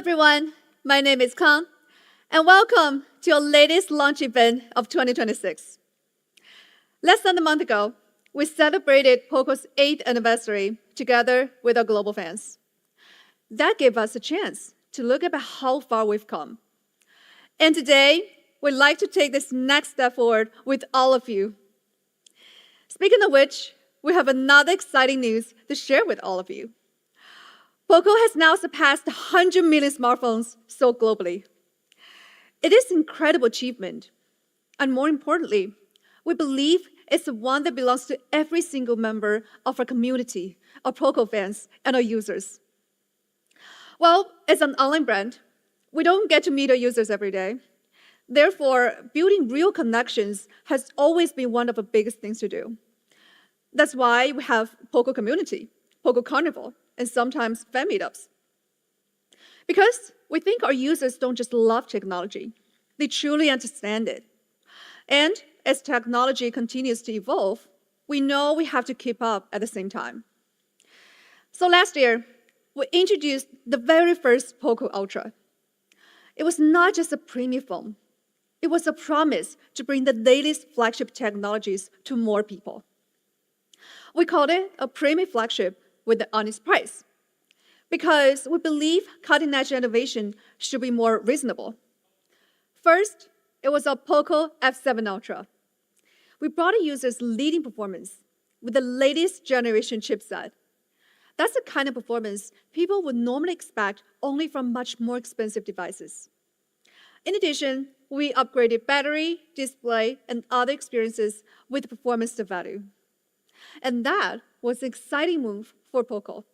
everyone, my name is Kang, and welcome to our latest launch event of 2026. Less than a month ago, we celebrated Poco's 8th anniversary together with our global fans. That gave us a chance to look at how far we've come. And today, we'd like to take this next step forward with all of you. Speaking of which, we have another exciting news to share with all of you. Poco has now surpassed 100 million smartphones sold globally. It is an incredible achievement. And more importantly, we believe it's one that belongs to every single member of our community, our Poco fans, and our users. Well, as an online brand, we don't get to meet our users every day. Therefore, building real connections has always been one of the biggest things to do. That's why we have Poco Community, Poco Carnival, and sometimes fan meetups. Because we think our users don't just love technology, they truly understand it. And as technology continues to evolve, we know we have to keep up at the same time. So last year, we introduced the very first Poco Ultra. It was not just a premium phone. It was a promise to bring the latest flagship technologies to more people. We called it a premium flagship with an honest price, because we believe cutting-edge innovation should be more reasonable. First, it was our Poco F7 Ultra. We brought our users leading performance with the latest generation chipset. That's the kind of performance people would normally expect only from much more expensive devices. In addition, we upgraded battery, display, and other experiences with performance to value. And that was an exciting move for Poco.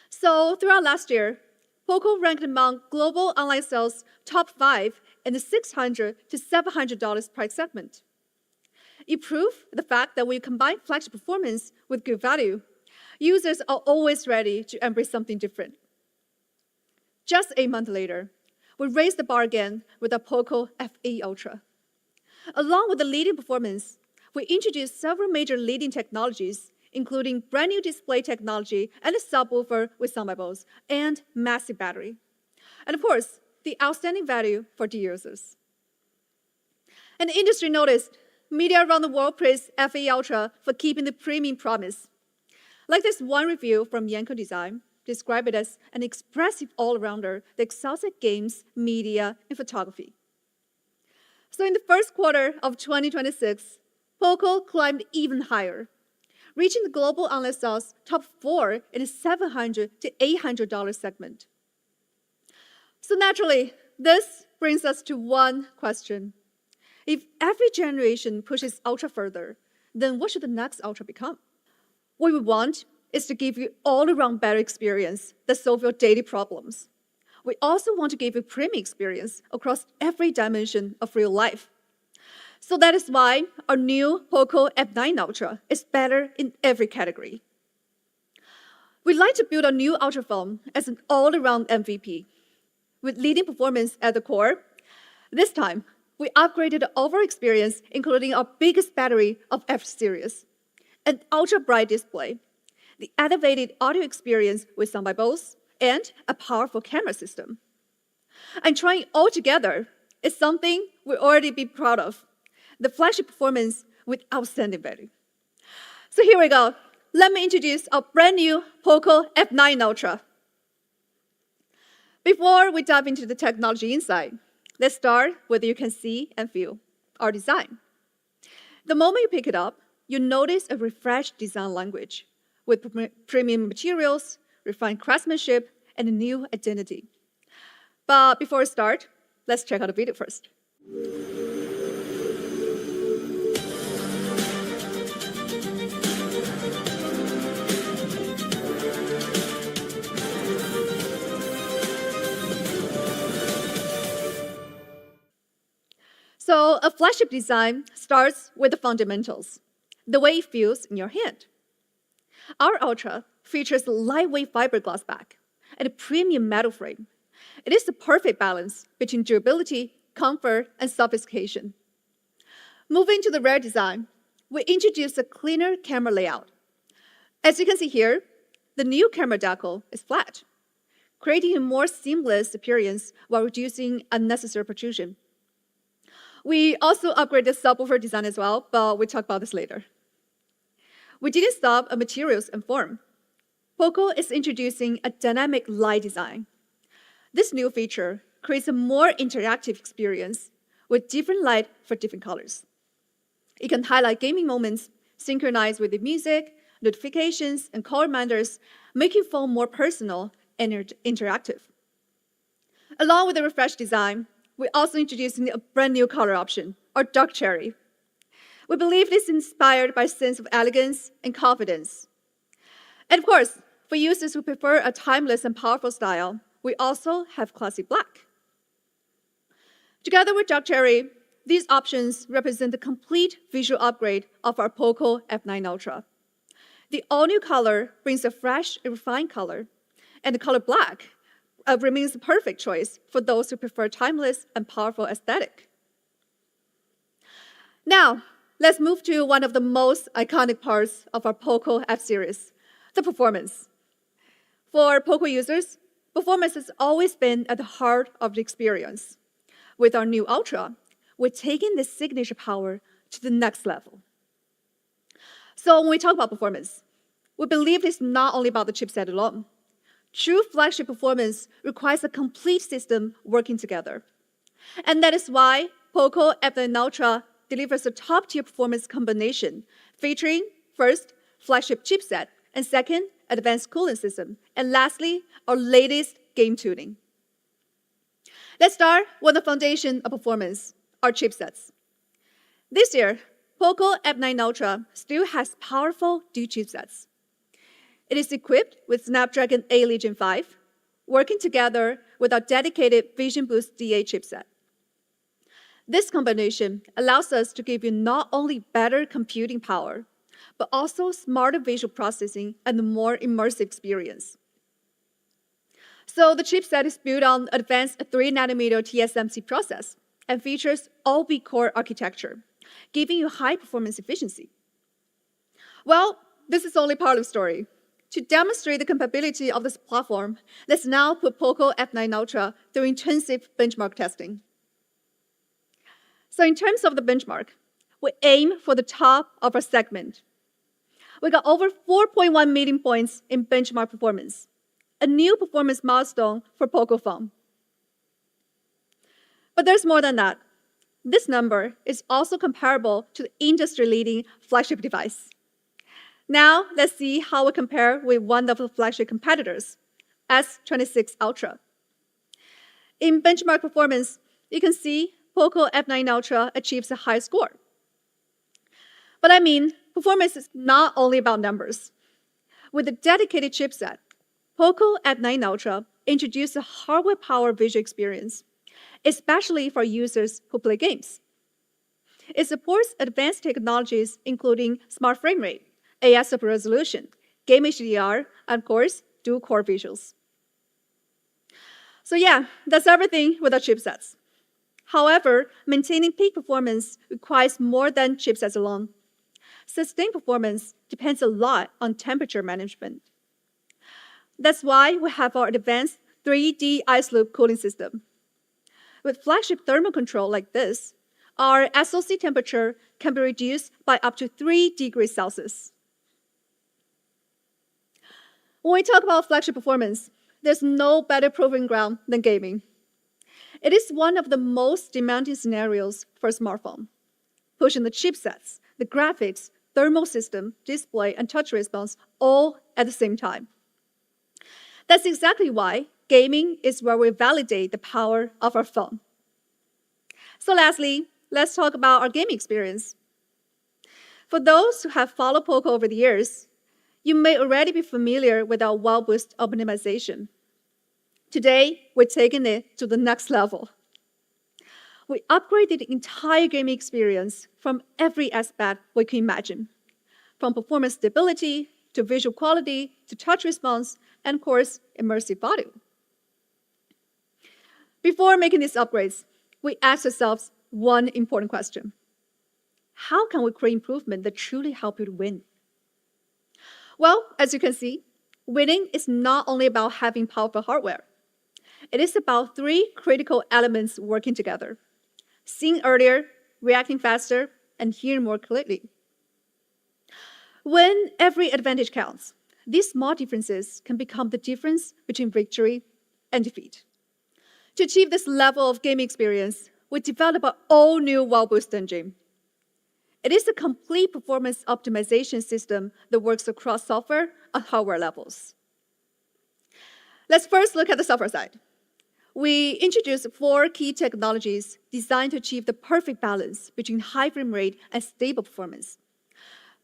So throughout last year, Poco ranked among global online sales top 5 in the $600 to $700 price segment. It proved the fact that when you combine flagship performance with good value, users are always ready to embrace something different. Just 8 months later, we raised the bar again with the Poco F8 Ultra. Along with the leading performance, we introduced several major leading technologies, including brand new display technology and a subwoofer with sound bubbles and massive battery. And of course, the outstanding value for the users. And the industry noticed, media around the world praised F8 Ultra for keeping the premium promise. Like this one review from Yanko Design, described it as an expressive all-rounder that excels at games, media, and photography. So in the first quarter of 2026, Poco climbed even higher, reaching the global online sales top 4 in the $700 to $800 segment. So naturally, this brings us to one question. If every generation pushes Ultra further, then what should the next Ultra become? What we want is to give you all-around better experience that solve your daily problems. We also want to give you premium experience across every dimension of real life. So that is why our new Poco F9 Ultra is better in every category. We'd like to build our new Ultra phone as an all-around MVP. With leading performance at the core, this time, we upgraded the overall experience, including our biggest battery of F series, an ultra-bright display, the elevated audio experience with sound bubbles, and a powerful camera system. And trying it all together is something we'll already be proud of. The flagship performance with outstanding value. So here we go. Let me introduce our brand new Poco F9 Ultra. Before we dive into the technology inside, let's start with what you can see and feel, our design. The moment you pick it up, you notice a refreshed design language with premium materials, refined craftsmanship, and a new identity. But before we start, let's check out the video first. So a flagship design starts with the fundamentals, the way it feels in your hand. Our Ultra features a lightweight fiberglass back and a premium metal frame. It is the perfect balance between durability, comfort, and sophistication. Moving to the rear design, we introduced a cleaner camera layout. As you can see here, the new camera decal is flat. creating a more seamless appearance while reducing unnecessary protrusion. We also upgraded the subwoofer design as well, but we'll talk about this later. We didn't stop at materials and form. Poco is introducing a dynamic light design. This new feature creates a more interactive experience with different light for different colors. It can highlight gaming moments, synchronize with the music, notifications, and call reminders, making phone more personal and interactive. Along with the refreshed design, we're also introducing a brand new color option, our dark cherry. We believe this is inspired by a sense of elegance and confidence. And of course, for users who prefer a timeless and powerful style, we also have classy black. Together with dark cherry, these options represent the complete visual upgrade of our Poco F9 Ultra. The all-new color brings a fresh and refined color, and the color black remains the perfect choice for those who prefer timeless and powerful aesthetic. Now, let's move to one of the most iconic parts of our Poco F series, the performance. For Poco users, performance has always been at the heart of the experience. With our new Ultra, we're taking this signature power to the next level. So when we talk about performance, we believe it's not only about the chipset alone. True flagship performance requires a complete system working together. And that is why Poco F9 Ultra delivers a top-tier performance combination, featuring first, flagship chipset, and second, advanced cooling system, and lastly, our latest game tuning. Let's start with the foundation of performance, our chipsets. This year, Poco F9 Ultra still has powerful dual chipsets. It is equipped with Snapdragon 8 Legion 5, working together with our dedicated Vision Boost DA chipset. This combination allows us to give you not only better computing power, but also smarter visual processing and a more immersive experience. So the chipset is built on advanced 3nm TSMC process and features all-B core architecture, giving you high performance efficiency. Well, this is only part of the story. To demonstrate the compatibility of this platform, let's now put Poco F9 Ultra through intensive benchmark testing. So in terms of the benchmark, we aim for the top of our segment. We got over 4.1 million points in benchmark performance, a new performance milestone for Poco phone. But there's more than that. This number is also comparable to the industry-leading flagship device. Now, let's see how we compare with one of the flagship competitors, S26 Ultra. In benchmark performance, you can see Poco F9 Ultra achieves a high score. But I mean, performance is not only about numbers. With a dedicated chipset, Poco F9 Ultra introduces a hardware-powered visual experience, especially for users who play games. It supports advanced technologies including smart frame rate, AI super resolution, game HDR, and of course, dual-core visuals. So yeah, that's everything with our chipsets. However, maintaining peak performance requires more than chipsets alone. Sustained performance depends a lot on temperature management. That's why we have our advanced 3D ice loop cooling system. With flagship thermal control like this, our SoC temperature can be reduced by up to 3 degrees Celsius. When we talk about flagship performance, there's no better proving ground than gaming. It is one of the most demanding scenarios for a smartphone, pushing the chipsets, the graphics, thermal system, display, and touch response all at the same time. That's exactly why gaming is where we validate the power of our phone. So lastly, let's talk about our gaming experience. For those who have followed Poco over the years, you may already be familiar with our Wild Boost optimization. Today, we're taking it to the next level. We upgraded the entire gaming experience from every aspect we can imagine, from performance stability to visual quality to touch response, and of course, immersive audio. Before making these upgrades, we asked ourselves one important question. How can we create improvement that truly help you to win? Well, as you can see, winning is not only about having powerful hardware. It is about three critical elements working together: seeing earlier, reacting faster, and hearing more clearly. When every advantage counts, these small differences can become the difference between victory and defeat. To achieve this level of game experience, we developed an all-new WoW Boost engine. It is a complete performance optimization system that works across software and hardware levels. Let's first look at the software side. We introduced 4 key technologies designed to achieve the perfect balance between high frame rate and stable performance.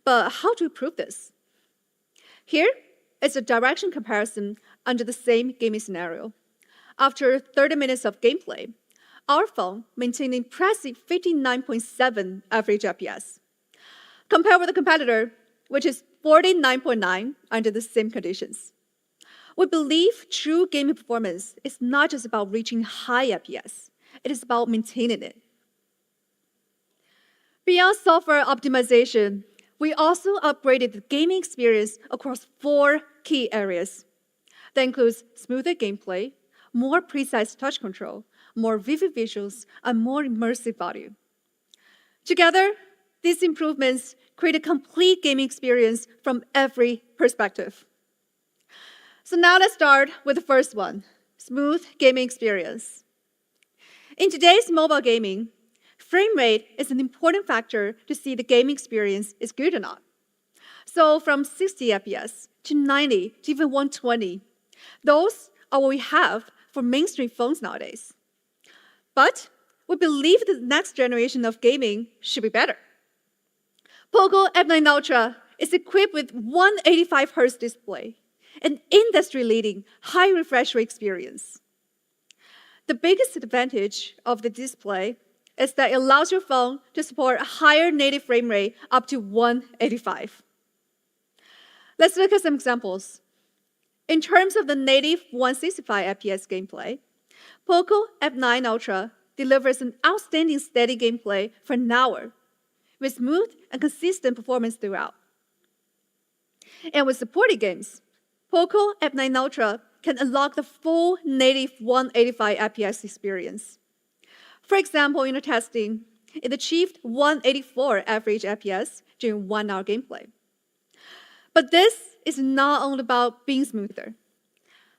But how do we prove this? Here is a direction comparison under the same gaming scenario. After 30 minutes of gameplay, our phone maintained an impressive 59.7 average FPS, compared with the competitor, which is 49.9 under the same conditions. We believe true gaming performance is not just about reaching high FPS, it is about maintaining it. Beyond software optimization, we also upgraded the gaming experience across 4 key areas. That includes smoother gameplay, more precise touch control, more vivid visuals, and more immersive audio. Together, these improvements create a complete gaming experience from every perspective. So now let's start with the first one, smooth gaming experience. In today's mobile gaming, frame rate is an important factor to see the gaming experience is good or not. So from 60 FPS to 90 to even 120, those are what we have for mainstream phones nowadays. But we believe the next generation of gaming should be better. Poco F9 Ultra is equipped with 185 Hz display, an industry-leading high refresh rate experience. The biggest advantage of the display is that it allows your phone to support a higher native frame rate up to 185. Let's look at some examples. In terms of the native 165 FPS gameplay, Poco F9 Ultra delivers an outstanding steady gameplay for an hour, with smooth and consistent performance throughout. And with supported games, Poco F9 Ultra can unlock the full native 185 FPS experience. For example, in the testing, it achieved 184 average FPS during 1 hour gameplay. But this is not only about being smoother.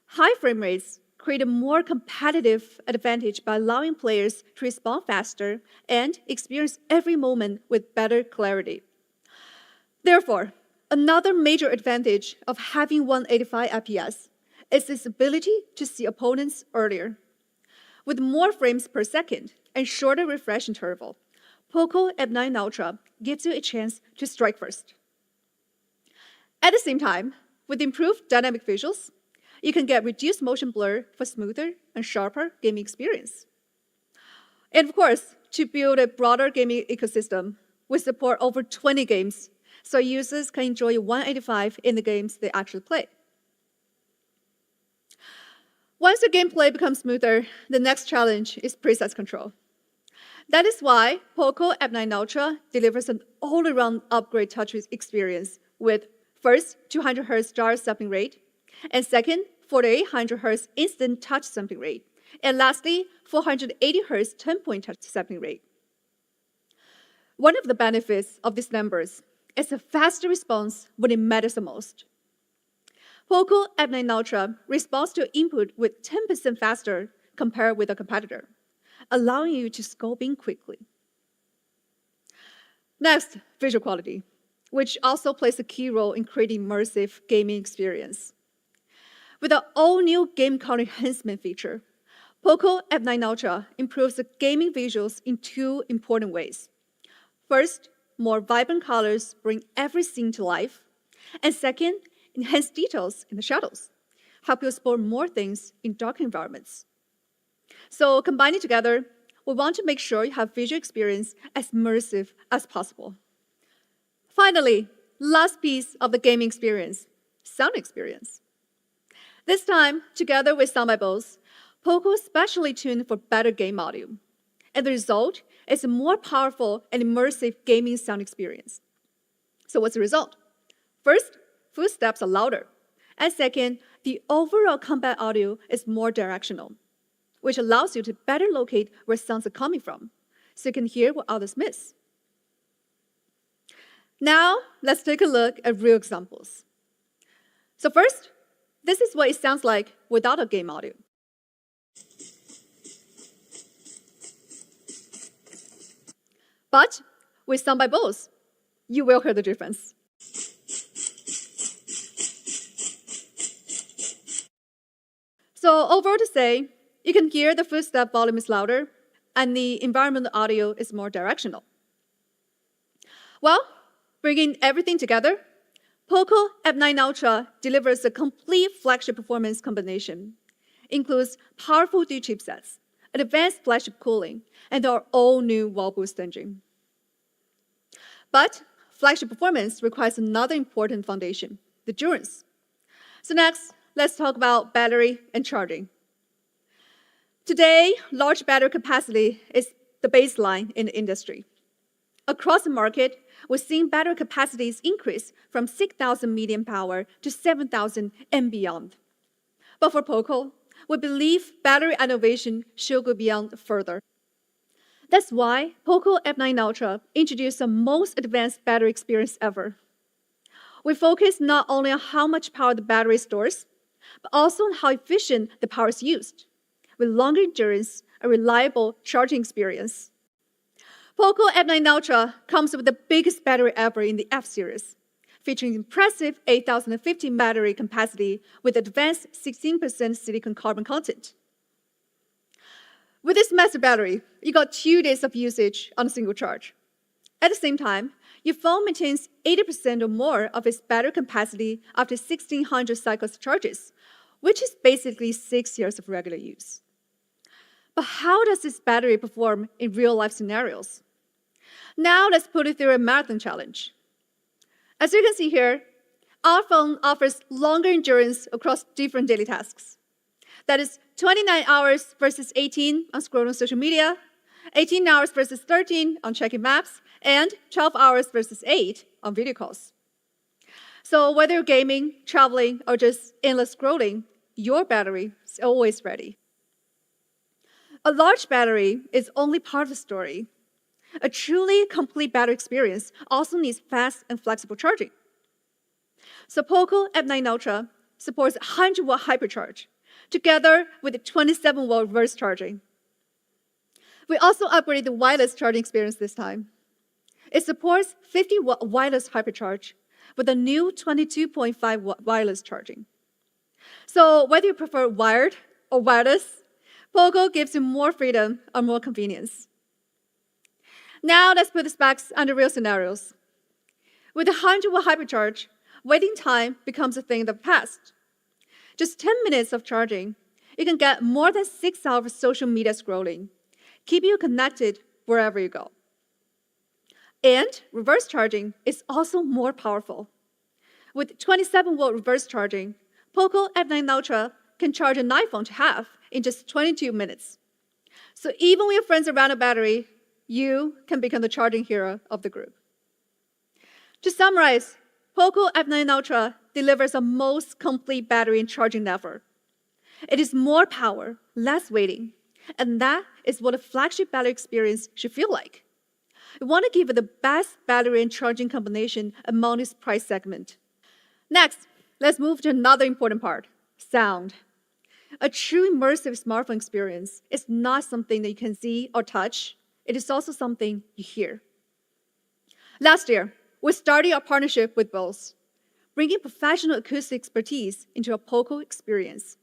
High frame rates create a more competitive advantage by allowing players to respond faster and experience every moment with better clarity. Therefore, another major advantage of having 185 FPS is its ability to see opponents earlier. With more frames per second and shorter refresh interval, Poco F9 Ultra gives you a chance to strike first. At the same time, with improved dynamic visuals, you can get reduced motion blur for smoother and sharper gaming experience. And of course, to build a broader gaming ecosystem, we support over 20 games, so users can enjoy 185 in the games they actually play. Once the gameplay becomes smoother, the next challenge is precise control. That is why Poco F9 Ultra delivers an all-around upgrade touch experience with first 200 Hz jar sampling rate, and second 4800 Hz instant touch sampling rate, and lastly 480 Hz 10-point touch sampling rate. One of the benefits of these numbers is a faster response when it matters the most. Poco F9 Ultra responds to input with 10% faster compared with a competitor, allowing you to scope in quickly. Next, visual quality, which also plays a key role in creating immersive gaming experience. With the all-new game color enhancement feature, Poco F9 Ultra improves the gaming visuals in 2 important ways. First, more vibrant colors bring every scene to life. And second, enhanced details in the shadows help you explore more things in dark environments. So combining together, we want to make sure you have visual experience as immersive as possible. Finally, last piece of the gaming experience, sound experience. This time, together with Sound by Bose, Poco is specially tuned for better game audio. And the result is a more powerful and immersive gaming sound experience. So what's the result? First, footsteps are louder. And second, the overall combat audio is more directional. which allows you to better locate where sounds are coming from, so you can hear what others miss. Now, let's take a look at real examples. So first, this is what it sounds like without a game audio. But with Sound by Bose, you will hear the difference. So overall to say, you can hear the footstep volume is louder, and the environmental audio is more directional. Well, bringing everything together, Poco F9 Ultra delivers a complete flagship performance combination. Includes powerful dual chipsets, advanced flagship cooling, and our all-new wall boost engine. But flagship performance requires another important foundation, the endurance. So next, let's talk about battery and charging. Today, large battery capacity is the baseline in the industry. Across the market, we're seeing battery capacities increase from 6,000 medium power to 7,000 and beyond. But for Poco, we believe battery innovation should go beyond further. That's why Poco F9 Ultra introduced the most advanced battery experience ever. We focus not only on how much power the battery stores, but also on how efficient the power is used, with longer endurance and reliable charging experience. Poco F9 Ultra comes with the biggest battery ever in the F series, featuring impressive 8,050 battery capacity with advanced 16% silicon carbon content. With this massive battery, you got 2 days of usage on a single charge. At the same time, your phone maintains 80% or more of its battery capacity after 1,600 cycles of charges, which is basically 6 years of regular use. But how does this battery perform in real-life scenarios? Now let's put it through a marathon challenge. As you can see here, our phone offers longer endurance across different daily tasks. That is 29 hours versus 18 on scrolling social media, 18 hours versus 13 on checking maps, and 12 hours versus 8 on video calls. So whether you're gaming, traveling, or just endless scrolling, your battery is always ready. A large battery is only part of the story. A truly complete battery experience also needs fast and flexible charging. So Poco F9 Ultra supports 100-watt hypercharge, together with 27-watt reverse charging. We also upgraded the wireless charging experience this time. It supports 50-watt wireless hypercharge with a new 22.5-watt wireless charging. So whether you prefer wired or wireless, Poco gives you more freedom or more convenience. Now let's put the specs under real scenarios. With a 100-watt hypercharge, waiting time becomes a thing of the past. Just 10 minutes of charging, you can get more than 6 hours of social media scrolling, keeping you connected wherever you go. And reverse charging is also more powerful. With 27-watt reverse charging, Poco F9 Ultra can charge an iPhone to half in just 22 minutes. So even when your friends are around a battery, you can become the charging hero of the group. To summarize, Poco F9 Ultra delivers the most complete battery and charging ever. It is more power, less waiting, and that is what a flagship battery experience should feel like. We want to give it the best battery and charging combination among this price segment. Next, let's move to another important part, sound. A true immersive smartphone experience is not something that you can see or touch. It is also something you hear. Last year, we started our partnership with Bose, bringing professional acoustic expertise into a Poco experience.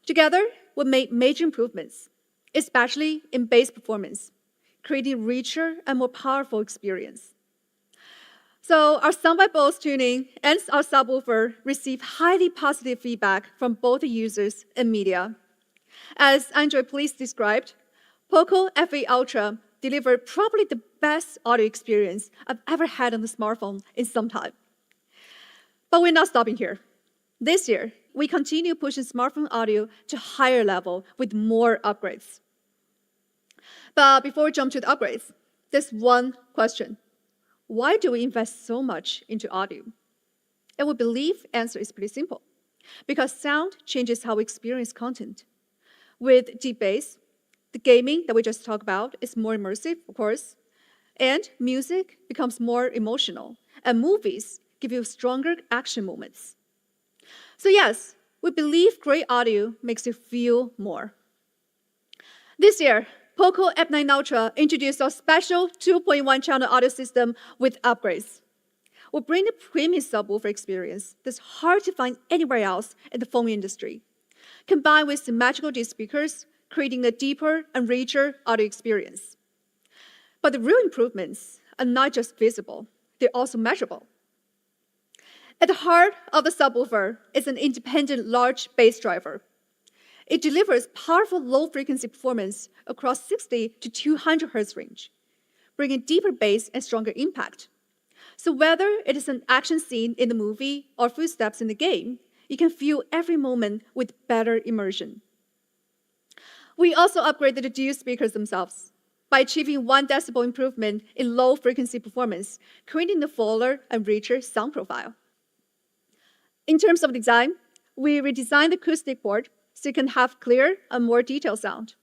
Together, we made major improvements, especially in bass performance, creating richer and more powerful experience. So our Sound by Bose tuning and our subwoofer received highly positive feedback from both the users and media. As Android Police described, Poco F8 Ultra delivered probably the best audio experience I've ever had on the smartphone in some time. But we're not stopping here. This year, we continue pushing smartphone audio to a higher level with more upgrades. But before we jump to the upgrades, there's one question. Why do we invest so much into audio? And we believe the answer is pretty simple. Because sound changes how we experience content. With deep bass, the gaming that we just talked about is more immersive, of course, and music becomes more emotional, and movies give you stronger action moments. So yes, we believe great audio makes you feel more. This year, Poco F9 Ultra introduced our special 2.1 channel audio system with upgrades. We'll bring the premium subwoofer experience that's hard to find anywhere else in the phone industry, combined with symmetrical D speakers, creating a deeper and richer audio experience. But the real improvements are not just visible, they're also measurable. At the heart of the subwoofer is an independent large bass driver. It delivers powerful low-frequency performance across 60 to 200 Hz range, bringing deeper bass and stronger impact. So whether it is an action scene in the movie or footsteps in the game, you can feel every moment with better immersion. We also upgraded the dual speakers themselves by achieving 1 decibel improvement in low-frequency performance, creating a fuller and richer sound profile. In terms of design, we redesigned the acoustic board so you can have clear and more detailed sound.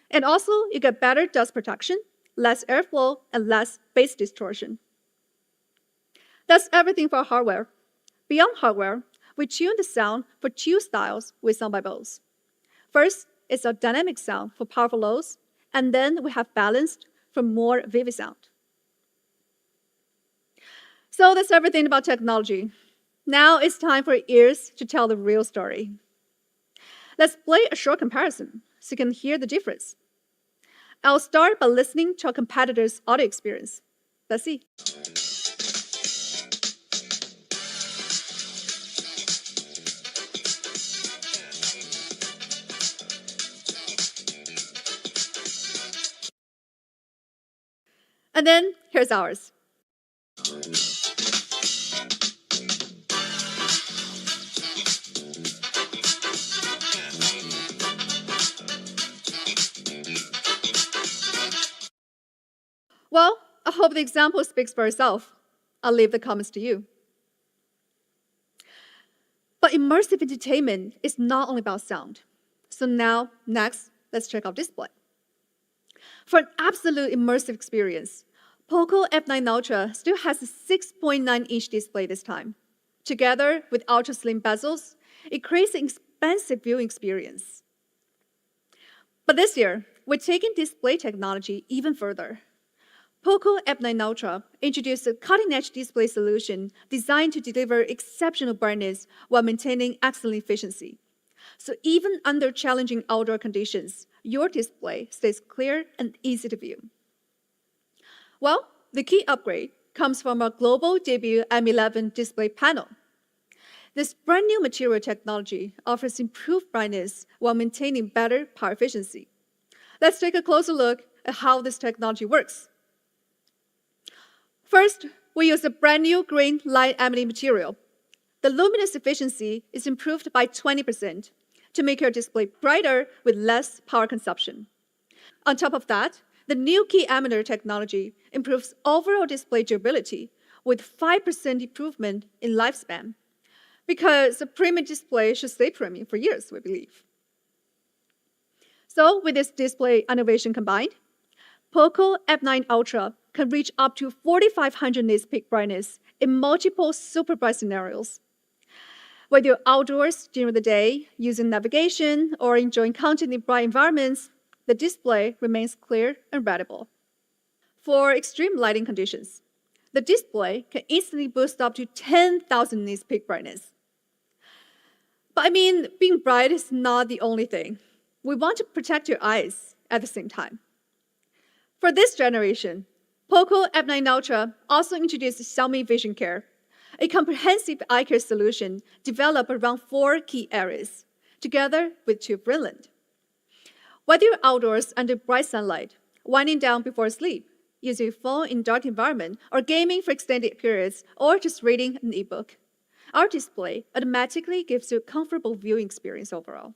And also, you get better dust protection, less airflow, and less bass distortion. That's everything for hardware. Beyond hardware, we tune the sound for 2 styles with Sound by Bose. First, it's a dynamic sound for powerful lows, and then we have balanced for more vivid sound. So that's everything about technology. Now it's time for ears to tell the real story. Let's play a short comparison so you can hear the difference. I'll start by listening to our competitor's audio experience. Let's see. And then here's ours. Well, I hope the example speaks for itself. I'll leave the comments to you. But immersive entertainment is not only about sound. So now, next, let's check out display. For an absolute immersive experience, Poco F9 Ultra still has a 6.9-inch display this time. Together with ultra-slim bezels, it creates an expansive viewing experience. But this year, we're taking display technology even further. Poco F9 Ultra introduced a cutting-edge display solution designed to deliver exceptional brightness while maintaining excellent efficiency. So even under challenging outdoor conditions, your display stays clear and easy to view. Well, the key upgrade comes from our global debut M11 display panel. This brand new material technology offers improved brightness while maintaining better power efficiency. Let's take a closer look at how this technology works. First, we use a brand new green light emitting material. The luminous efficiency is improved by 20% to make your display brighter with less power consumption. On top of that, the new key emitter technology improves overall display durability with 5% improvement in lifespan, because a premium display should stay premium for years, we believe. So with this display innovation combined, Poco F9 Ultra can reach up to 4,500 nits peak brightness in multiple super bright scenarios. Whether you're outdoors during the day, using navigation, or enjoying content in bright environments, the display remains clear and readable. For extreme lighting conditions, the display can instantly boost up to 10,000 nits peak brightness. But I mean, being bright is not the only thing. We want to protect your eyes at the same time. For this generation, Poco F9 Ultra also introduced Xiaomi Vision Care, a comprehensive eye care solution developed around 4 key areas, together with Tube Brilliant. Whether you're outdoors under bright sunlight, winding down before sleep, using your phone in dark environment, or gaming for extended periods, or just reading an ebook, our display automatically gives you a comfortable viewing experience overall.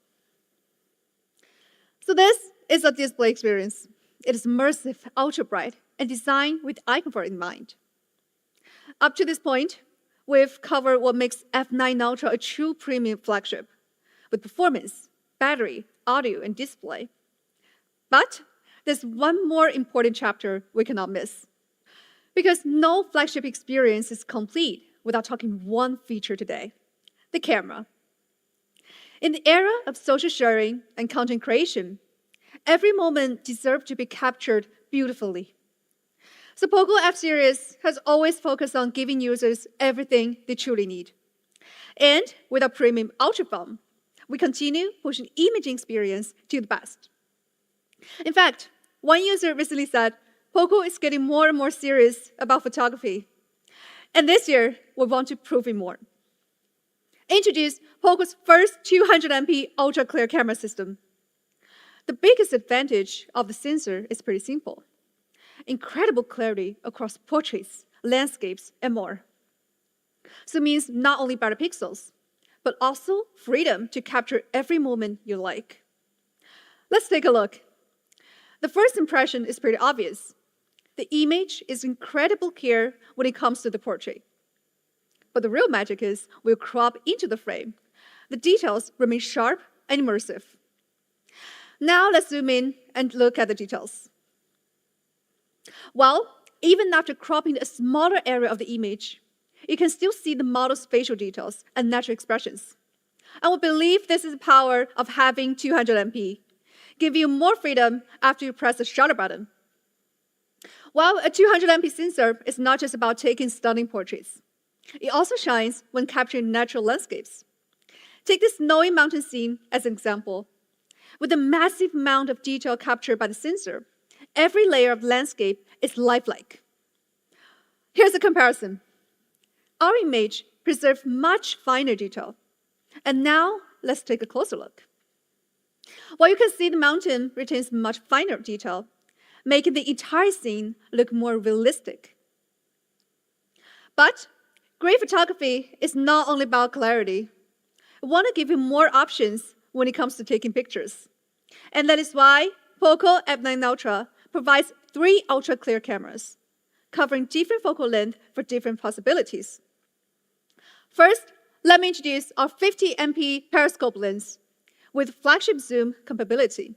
So this is a display experience. It is immersive, ultra-bright, and designed with eye comfort in mind. Up to this point, we've covered what makes F9 Ultra a true premium flagship, with performance, battery, audio and display. But there's one more important chapter we cannot miss. Because no flagship experience is complete without talking one feature today, the camera. In the era of social sharing and content creation, every moment deserves to be captured beautifully. So Poco F series has always focused on giving users everything they truly need. And with our premium Ultra Film, we continue pushing imaging experience to the best. In fact, one user recently said, Poco is getting more and more serious about photography. And this year, we want to prove it more. Introduce Poco's first 200MP ultra clear camera system. The biggest advantage of the sensor is pretty simple. Incredible clarity across portraits, landscapes, and more. So it means not only better pixels, but also freedom to capture every moment you like. Let's take a look. The first impression is pretty obvious. The image is incredibly clear when it comes to the portrait. But the real magic is we'll crop into the frame. The details remain sharp and immersive. Now let's zoom in and look at the details. Well, even after cropping a smaller area of the image, you can still see the model's facial details and natural expressions. And we believe this is the power of having 200MP. Give you more freedom after you press the shutter button. Well, a 200MP sensor is not just about taking stunning portraits. It also shines when capturing natural landscapes. Take this snowy mountain scene as an example. With the massive amount of detail captured by the sensor, every layer of landscape is lifelike. Here's a comparison. Our image preserves much finer detail. And now, let's take a closer look. While you can see the mountain retains much finer detail, making the entire scene look more realistic. But great photography is not only about clarity. I want to give you more options when it comes to taking pictures. And that is why Poco F9 Ultra provides 3 ultra-clear cameras, covering different focal length for different possibilities. First, let me introduce our 50MP periscope lens with flagship zoom capability.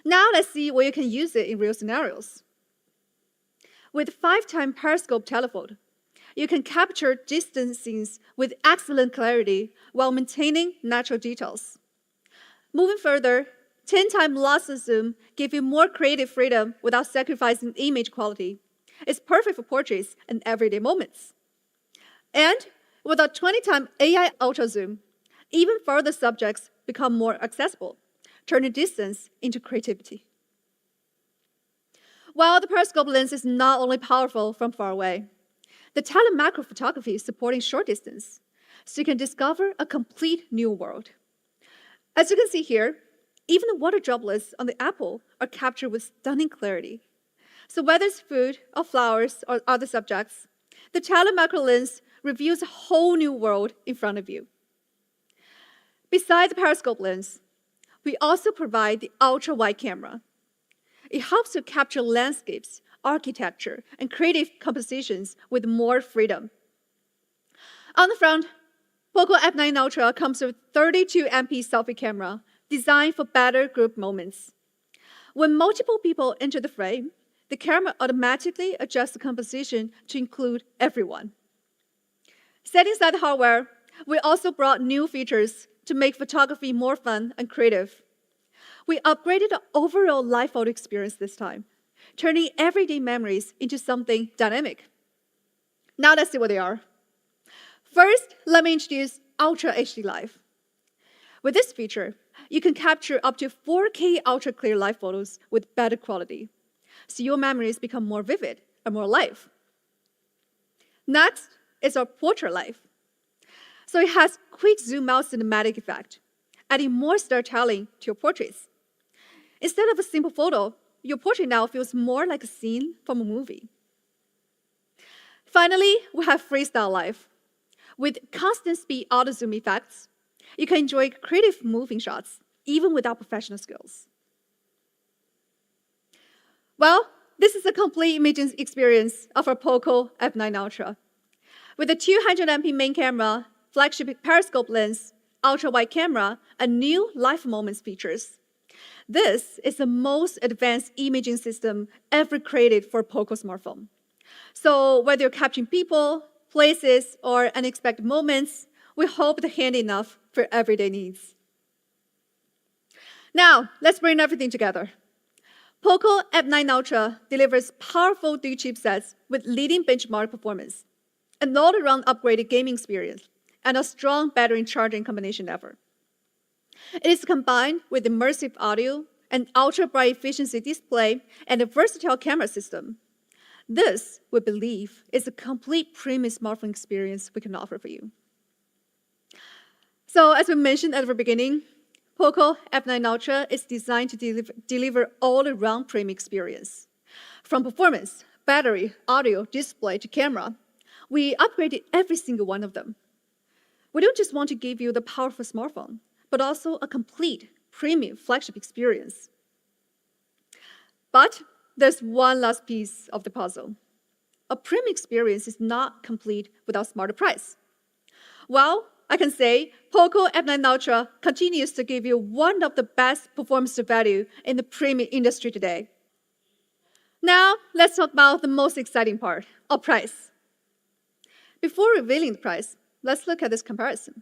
Now let's see where you can use it in real scenarios. With 5x periscope telephoto, you can capture distant scenes with excellent clarity while maintaining natural details. Moving further, 10x lossless zoom gives you more creative freedom without sacrificing image quality. It's perfect for portraits and everyday moments. And with our 20x AI ultra zoom, even further subjects become more accessible, turning distance into creativity. While the periscope lens is not only powerful from far away, the telemacro photography is supporting short distance, so you can discover a complete new world. As you can see here, even the water droplets on the apple are captured with stunning clarity. So whether it's food or flowers or other subjects, the telemacro lens reveals a whole new world in front of you. Besides the periscope lens, we also provide the ultra-wide camera. It helps you capture landscapes, architecture, and creative compositions with more freedom. On the front, Poco F9 Ultra comes with 32MP selfie camera designed for better group moments. When multiple people enter the frame, the camera automatically adjusts the composition to include everyone. Setting aside the hardware, we also brought new features to make photography more fun and creative. We upgraded the overall live photo experience this time, turning everyday memories into something dynamic. Now let's see what they are. First, let me introduce Ultra HD Live. With this feature, you can capture up to 4K ultra clear live photos with better quality, so your memories become more vivid and more alive. Next is our Portrait Live. So it has quick zoom out cinematic effect, adding more storytelling to your portraits. Instead of a simple photo, your portrait now feels more like a scene from a movie. Finally, we have Freestyle Live. With constant speed auto zoom effects, you can enjoy creative moving shots, even without professional skills. Well, this is a complete imaging experience of our Poco F9 Ultra. With a 200MP main camera, flagship periscope lens, ultra-wide camera, and new live moments features. This is the most advanced imaging system ever created for Poco smartphone. So whether you're capturing people, places, or unexpected moments, we hope they're handy enough for everyday needs. Now, let's bring everything together. Poco F9 Ultra delivers powerful dual chipsets with leading benchmark performance, an all-around upgraded gaming experience, and a strong battery charging combination ever. It is combined with immersive audio, an ultra-bright efficiency display, and a versatile camera system. This, we believe, is a complete premium smartphone experience we can offer for you. So, as we mentioned at the beginning, Poco F9 Ultra is designed to deliver all-around premium experience. From performance, battery, audio, display, to camera, we upgraded every single one of them. We don't just want to give you the powerful smartphone, but also a complete premium flagship experience. But there's one last piece of the puzzle. A premium experience is not complete without smarter price. Well, I can say Poco F9 Ultra continues to give you one of the best performance to value in the premium industry today. Now, let's talk about the most exciting part, our price. Before revealing the price, let's look at this comparison.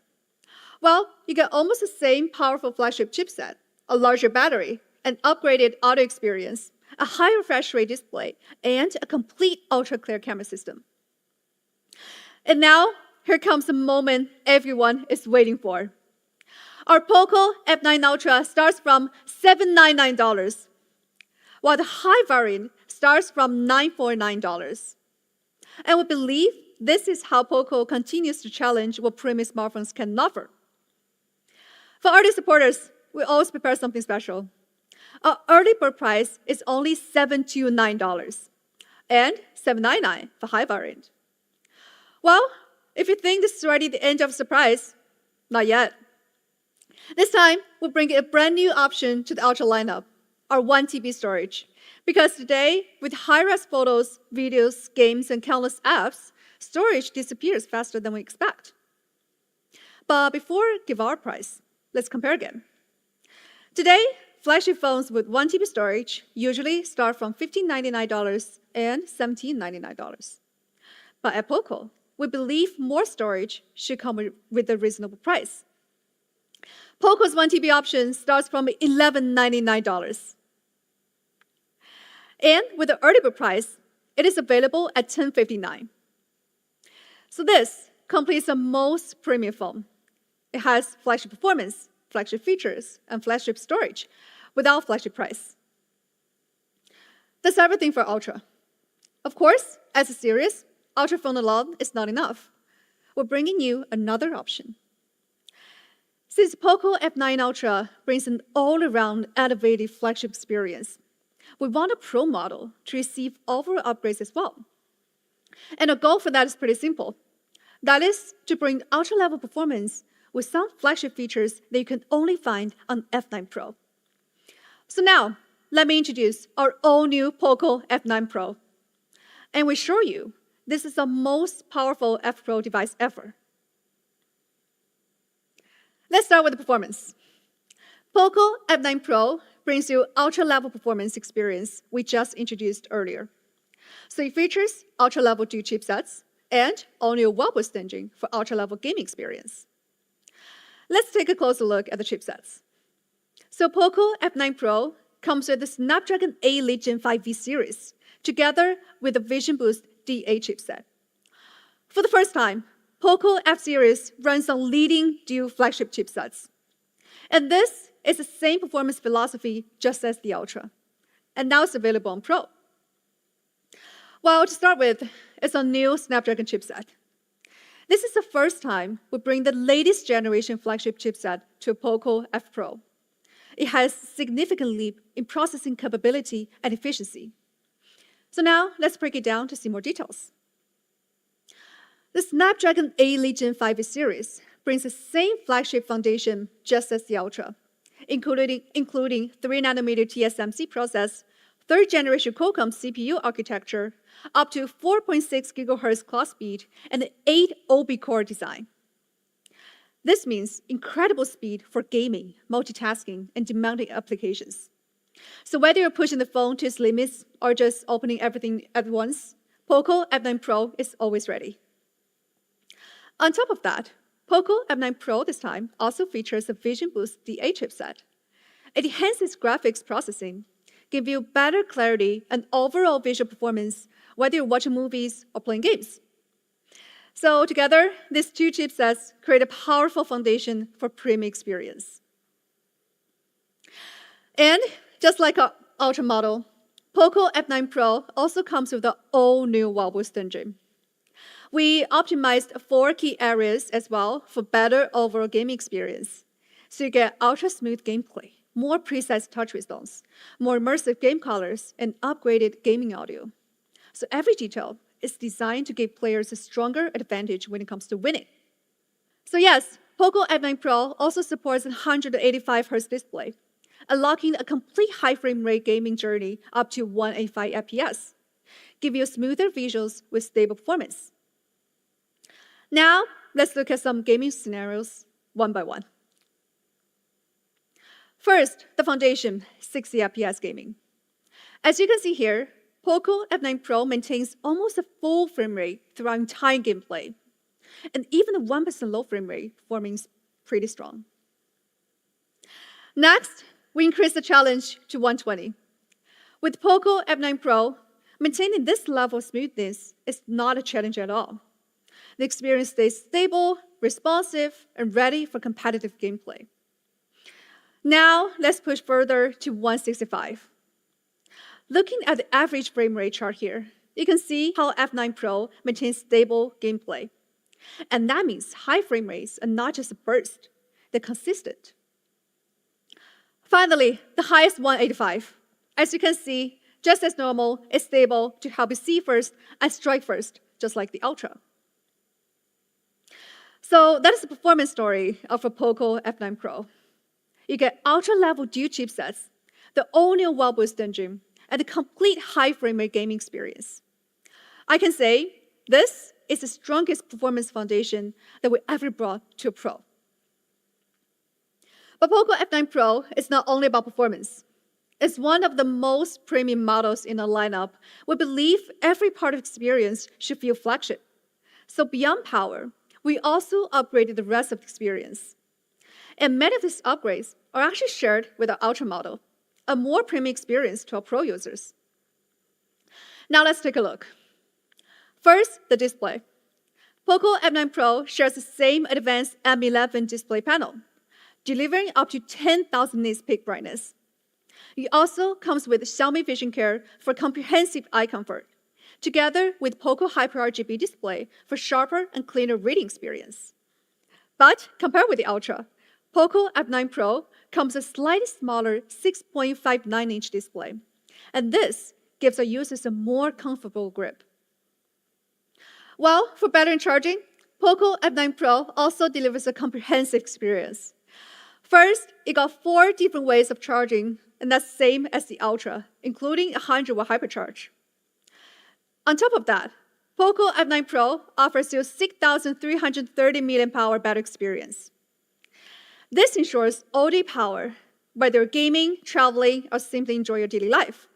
Well, you get almost the same powerful flagship chipset, a larger battery, an upgraded audio experience, a high refresh rate display, and a complete ultra-clear camera system. And now, here comes the moment everyone is waiting for. Our Poco F9 Ultra starts from $799, while the high variant starts from $949. And we believe this is how Poco continues to challenge what premium smartphones can offer. For early supporters, we always prepare something special. Our early bird price is only $729 and $799 for high variant. Well, if you think this is already the end of surprise, not yet. This time, we'll bring a brand new option to the Ultra lineup, our 1 TB storage. Because today, with high-res photos, videos, games, and countless apps, storage disappears faster than we expect. But before we give our price, let's compare again. Today, flagship phones with 1 TB storage usually start from $1,599 and $1,799. But at Poco, we believe more storage should come with a reasonable price. Poco's 1 TB option starts from $1,199. And with the early bird price, it is available at $1,059. So this completes the most premium phone. It has flagship performance, flagship features, and flagship storage without flagship price. That's everything for Ultra. Of course, as a series, Ultra phone alone is not enough. We're bringing you another option. Since Poco F9 Ultra brings an all-around elevated flagship experience, we want a Pro model to receive overall upgrades as well. And our goal for that is pretty simple. That is to bring ultra-level performance with some flagship features that you can only find on F9 Pro. So now, let me introduce our all-new Poco F9 Pro. And we assure you, this is the most powerful F Pro device ever. Let's start with the performance. Poco F9 Pro brings you ultra-level performance experience we just introduced earlier. So it features ultra-level dual chipsets and all-new web-based engine for ultra-level gaming experience. Let's take a closer look at the chipsets. So Poco F9 Pro comes with the Snapdragon 8 Elite Gen 5V series, together with the Vision Boost D8 chipset. For the first time, Poco F series runs on leading dual flagship chipsets. And this is the same performance philosophy just as the Ultra. And now it's available on Pro. Well, to start with, it's a new Snapdragon chipset. This is the first time we bring the latest generation flagship chipset to a Poco F Pro. It has significant leap in processing capability and efficiency. So now, let's break it down to see more details. The Snapdragon 8 Elite Gen 5 series brings the same flagship foundation just as the Ultra, including 3nm TSMC process, third generation Qualcomm CPU architecture, up to 4.6 GHz clock speed, and an 8 OB core design. This means incredible speed for gaming, multitasking, and demanding applications. So whether you're pushing the phone to its limits or just opening everything at once, Poco F9 Pro is always ready. On top of that, Poco F9 Pro this time also features a Vision Boost DA chipset. It enhances graphics processing, gives you better clarity and overall visual performance whether you're watching movies or playing games. So together, these two chipsets create a powerful foundation for premium experience. And just like our Ultra model, Poco F9 Pro also comes with the all-new Wall Boost engine. We optimized 4 key areas as well for better overall gaming experience. So you get ultra-smooth gameplay, more precise touch response, more immersive game colors, and upgraded gaming audio. So every detail is designed to give players a stronger advantage when it comes to winning. So yes, Poco F9 Pro also supports a 185Hz display, unlocking a complete high frame rate gaming journey up to 185 FPS, give you smoother visuals with stable performance. Now, let's look at some gaming scenarios one by one. First, the foundation, 60 FPS gaming. As you can see here, Poco F9 Pro maintains almost a full frame rate throughout entire gameplay, and even a 1% low frame rate remains pretty strong. Next, we increase the challenge to 120. With Poco F9 Pro, maintaining this level of smoothness is not a challenge at all. The experience stays stable, responsive, and ready for competitive gameplay. Now, let's push further to 165. Looking at the average frame rate chart here, you can see how F9 Pro maintains stable gameplay. And that means high frame rates are not just a burst, they're consistent. Finally, the highest 185. As you can see, just as normal, it's stable to help you see first and strike first, just like the Ultra. So that is the performance story of a Poco F9 Pro. You get Ultra-level dual chipsets, the all-new Wall Boost engine, and a complete high frame rate gaming experience. I can say this is the strongest performance foundation that we ever brought to a Pro. But Poco F9 Pro is not only about performance. It's one of the most premium models in the lineup. We believe every part of experience should feel flagship. So beyond power, we also upgraded the rest of the experience. And many of these upgrades are actually shared with our Ultra model, a more premium experience to our Pro users. Now let's take a look. First, the display. Poco F9 Pro shares the same advanced M11 display panel, delivering up to 10,000 nits peak brightness. It also comes with Xiaomi Vision Care for comprehensive eye comfort, together with Poco Hyper RGB display for sharper and cleaner reading experience. But compared with the Ultra, Poco F9 Pro comes with a slightly smaller 6.59-inch display, and this gives our users a more comfortable grip. Well, for battery charging, Poco F9 Pro also delivers a comprehensive experience. First, it got 4 different ways of charging, and that's the same as the Ultra, including a 100-watt hypercharge. On top of that, Poco F9 Pro offers you 6,330 mAh battery experience. This ensures all-day power, whether you're gaming, traveling, or simply enjoy your daily life.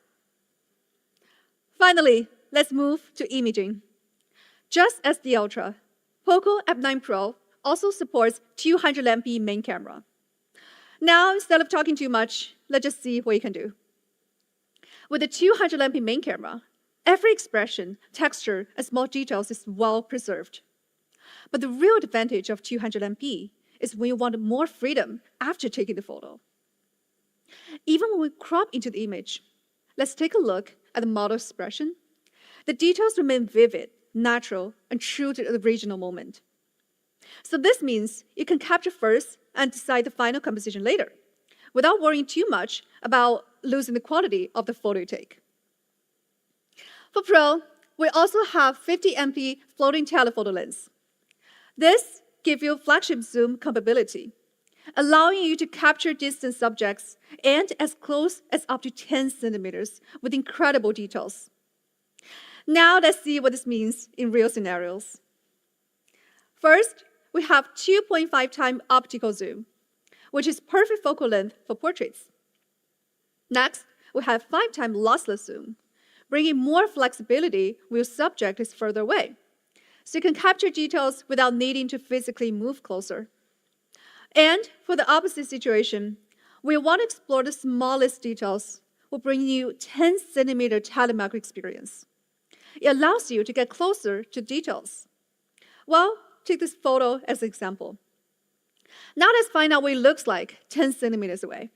Finally, let's move to imaging. Just as the Ultra, Poco F9 Pro also supports 200MP main camera. Now, instead of talking too much, let's just see what you can do. With the 200MP main camera, every expression, texture, and small details is well preserved. But the real advantage of 200MP is when you want more freedom after taking the photo. Even when we crop into the image, let's take a look at the model expression. The details remain vivid, natural, and true to the original moment. So this means you can capture first and decide the final composition later, without worrying too much about losing the quality of the photo you take. For Pro, we also have 50MP floating telephoto lens. This gives you flagship zoom capability, allowing you to capture distant subjects and as close as up to 10 centimeters with incredible details. Now let's see what this means in real scenarios. First, we have 2.5 times optical zoom, which is perfect focal length for portraits. Next, we have 5 times lossless zoom, bringing more flexibility when your subject is further away, so you can capture details without needing to physically move closer. And for the opposite situation, we want to explore the smallest details. We'll bring you 10-centimeter telemicro experience. It allows you to get closer to details. Well, take this photo as an example. Now let's find out what it looks like 10 centimeters away.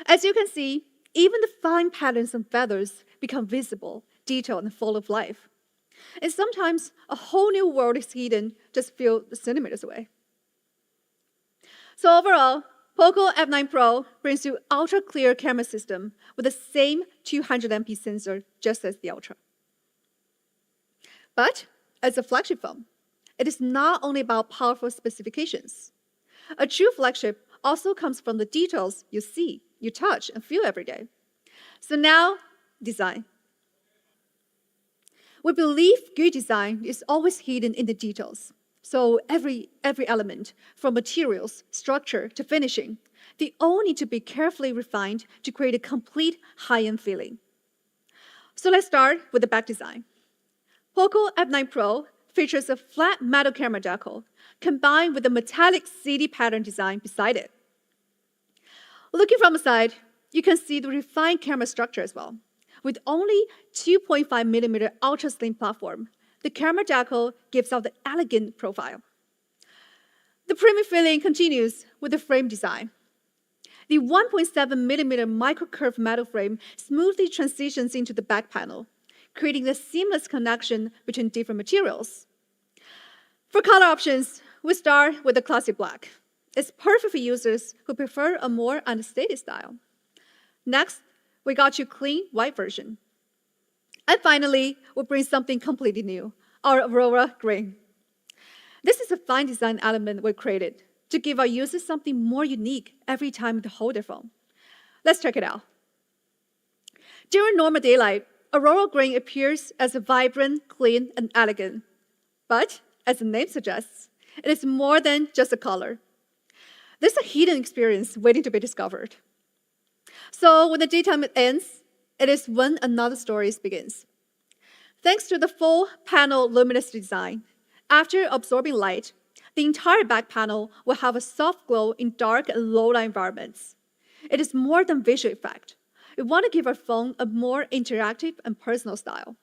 As you can see, even the fine patterns and feathers become visible, detailed, and full of life. And sometimes a whole new world is hidden just a few centimeters away. So overall, Poco F9 Pro brings you ultra-clear camera system with the same 200 MP sensor just as the Ultra. But as a flagship phone, it is not only about powerful specifications. A true flagship also comes from the details you see, you touch, and feel every day. So now, design. We believe good design is always hidden in the details. So every element, from materials, structure, to finishing, they all need to be carefully refined to create a complete high-end feeling. So let's start with the back design. Poco F9 Pro features a flat metal camera decal combined with a metallic CD pattern design beside it. Looking from the side, you can see the refined camera structure as well. With only 2.5 millimeter ultra slim platform, the camera decal gives out the elegant profile. The premium feeling continues with the frame design. The 1.7 millimeter micro curved metal frame smoothly transitions into the back panel, creating a seamless connection between different materials. For color options, we start with the classic black. It's perfect for users who prefer a more understated style. Next, we got you clean white version. And finally, we'll bring something completely new, our Aurora Green. This is a fine design element we created to give our users something more unique every time they hold their phone. Let's check it out. During normal daylight, Aurora Green appears as a vibrant, clean, and elegant. But, as the name suggests, it is more than just a color. There's a hidden experience waiting to be discovered. So when the daytime ends, it is when another story begins. Thanks to the full panel luminous design, after absorbing light, the entire back panel will have a soft glow in dark and low-light environments. It is more than visual effect. We want to give our phone a more interactive and personal style.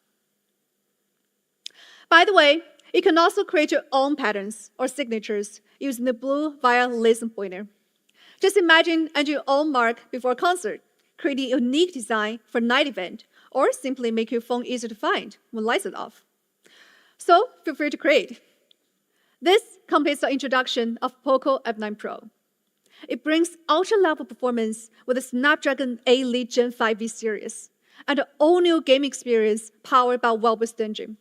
By the way, you can also create your own patterns or signatures using the blue via laser pointer. Just imagine adding your own mark before a concert, creating a unique design for a night event, or simply make your phone easier to find when lights are off. So feel free to create. This completes the introduction of Poco F9 Pro. It brings ultra-level performance with the Snapdragon 8 Elite Gen 5V series and an all-new game experience powered by Wellboost engine.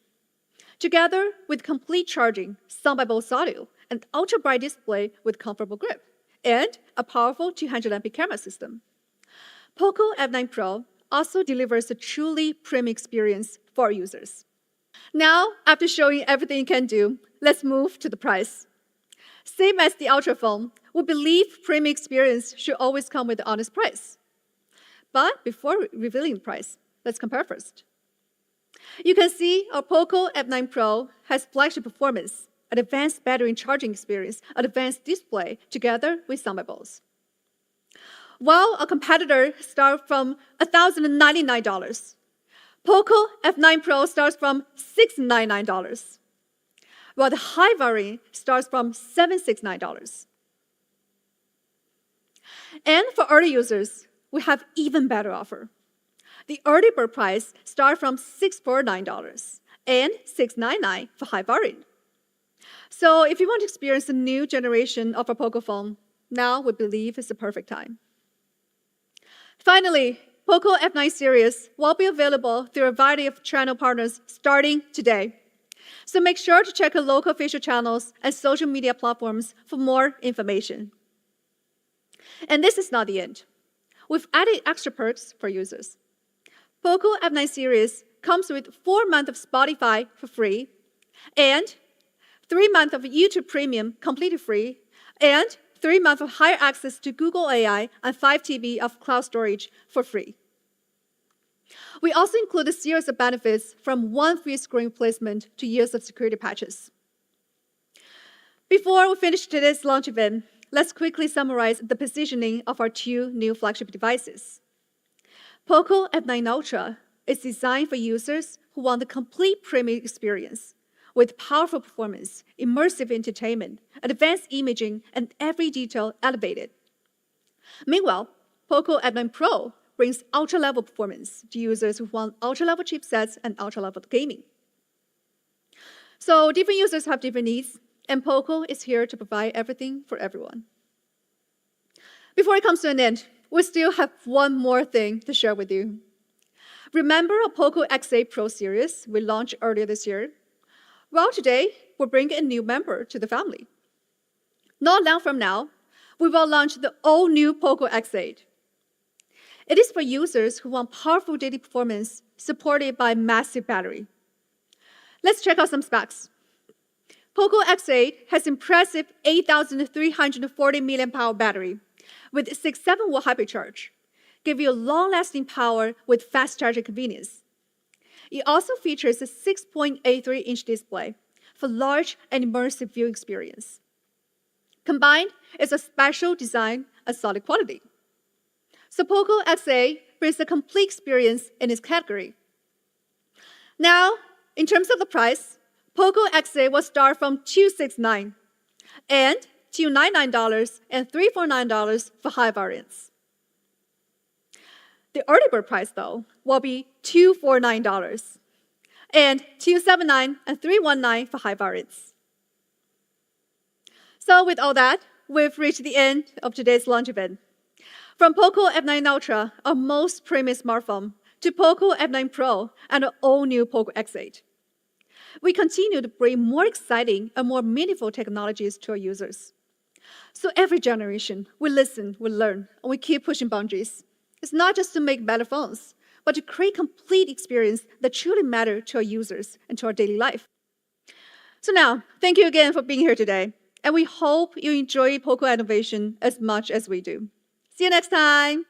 Together with complete charging, sound-by-Bose audio, and ultra-bright display with comfortable grip, and a powerful 200 MP camera system. Poco F9 Pro also delivers a truly premium experience for our users. Now, after showing everything it can do, let's move to the price. Same as the Ultra phone, we believe premium experience should always come with an honest price. But before revealing the price, let's compare first. You can see our Poco F9 Pro has flagship performance, an advanced battery charging experience, an advanced display, together with sound-by-Bose. While a competitor starts from $1,099, Poco F9 Pro starts from $699, while the high variant starts from $769. And for early users, we have even better offer. The early bird price starts from $649 and $699 for high variant. So if you want to experience a new generation of a Poco phone, now we believe is the perfect time. Finally, Poco F9 series will be available through a variety of channel partners starting today. So make sure to check our local official channels and social media platforms for more information. And this is not the end. We've added extra perks for users. Poco F9 series comes with 4 months of Spotify for free and 3 months of YouTube Premium completely free, and 3 months of higher access to Google AI and 5 TB of cloud storage for free. We also include a series of benefits from 1 free screen replacement to years of security patches. Before we finish today's launch event, let's quickly summarize the positioning of our 2 new flagship devices. Poco F9 Ultra is designed for users who want the complete premium experience with powerful performance, immersive entertainment, advanced imaging, and every detail elevated. Meanwhile, Poco F9 Pro brings ultra-level performance to users who want ultra-level chipsets and ultra-level gaming. So different users have different needs, and Poco is here to provide everything for everyone. Before it comes to an end, we still have one more thing to share with you. Remember our Poco X8 Pro series we launched earlier this year? Well, today, we're bringing a new member to the family. Not long from now, we will launch the all-new Poco X8. It is for users who want powerful daily performance supported by massive battery. Let's check out some specs. Poco X8 has impressive 8,340 mAh battery with 6-7-watt hypercharge, give you long-lasting power with fast charging convenience. It also features a 6.83-inch display for large and immersive viewing experience. Combined, it's a special design and solid quality. So Poco X8 brings a complete experience in its category. Now, in terms of the price, Poco X8 will start from $269 and $299 and $349 for high variants. The early bird price, though, will be $249 and $279 and $319 for high variants. So with all that, we've reached the end of today's launch event. From Poco F9 Ultra, our most premium smartphone, to Poco F9 Pro and our all-new Poco X8. We continue to bring more exciting and more meaningful technologies to our users. So every generation, we listen, we learn, and we keep pushing boundaries. It's not just to make better phones, but to create complete experience that truly matter to our users and to our daily life. So now, thank you again for being here today, and we hope you enjoy Poco innovation as much as we do. See you next time.